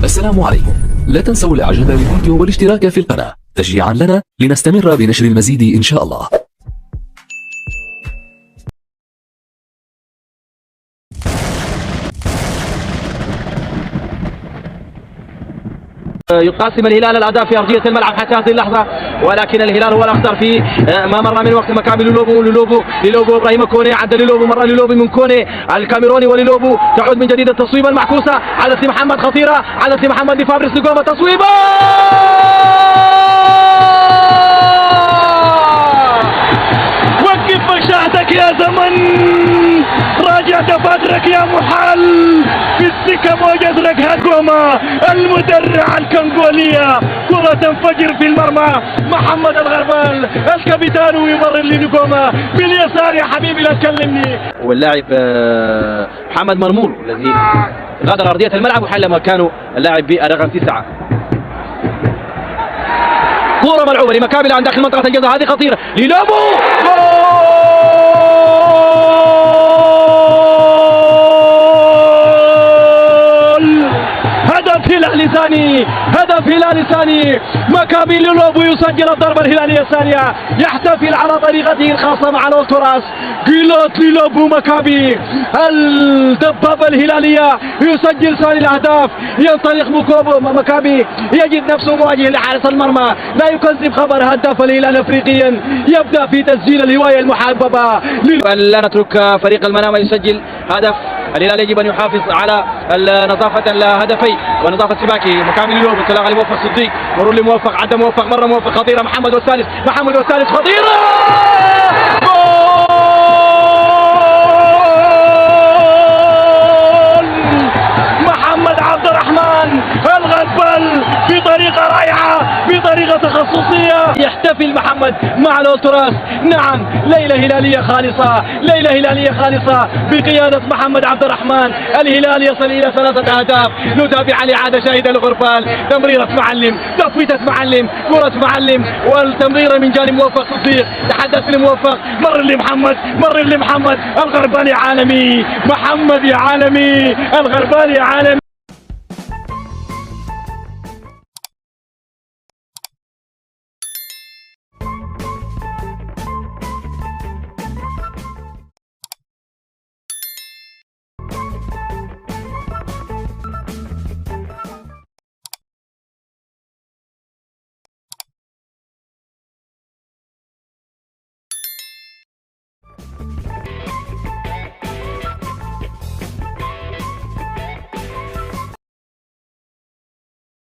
السلام عليكم. لا تنسوا الاعجاب بالفيديو والاشتراك في القناة تشجيعا لنا لنستمر بنشر المزيد إن شاء الله. يقاسم الهلال الأداء في أرضية الملعب حتى هذه اللحظة، ولكن الهلال هو الأخطر في ما مر من وقت. مكابي لولوبو إبراهيم كوني، عد لولوبو، مرة لولوبو من كوني الكاميروني، ولولوبو تعود من جديد التصويبة المعكوسة على سي محمد، خطيرة على سي محمد لفابريس نجوما، تصويبة وقف مشاهدك يا زمن، راجع دفاترك يا محال، في السكة موجز لك هجومة المدرعة الكونغولية، كرة تنفجر في المرمى. محمد الغربال الكابيتان يمرر لنجوما باليسار، يا حبيبي لا تكلمني. واللاعب محمد مرمول الذي غادر أرضية الملعب وحل مكانه اللاعب برقم 9. كرة ملعوبة لمكابي عند داخل منطقة الجزاء، هذه خطيرة للوبو، هدف هلالي ثاني. مكابي لولوبو يسجل الضربة الهلالية الثانية، يحتفل على طريقته الخاصة مع الأولتراس. جيلوت لولوبو مكابي الدبابة الهلالية يسجل ثاني الأهداف. ينطلق مكابي، يجد نفسه مواجه لحارس المرمى، لا يكذب خبر هداف الهلال أفريقيا، يبدأ في تسجيل الهواية المحببة. لا نترك فريق المنامة يسجل هدف. الهلال يجب ان يحافظ على نظافه الهدفين ونظافه سباكه. مكابي لولوبو، تلاقى لموفق صديق، مرور لموفق، عدى موفق، مره موفق، خطيره. محمد والثالث خطيره، جول محمد عبد الرحمن الغربال بطريقه رائعه، بطريقه تخصصيه. يحتفل محمد مع الأولتراس. نعم، ليله هلاليه خالصه، ليله هلاليه خالصه بقياده محمد عبد الرحمن. الهلال يصل الى 3 أهداف. نتابع الاعاده شاهده الغربال، تمريره معلم، تفويته معلم، كره معلم، والتمريره من جانب موفق صديق، تحدث لموفق، مر لمحمد الغربال يا عالمي، محمد يا عالمي، الغربال يا عالمي.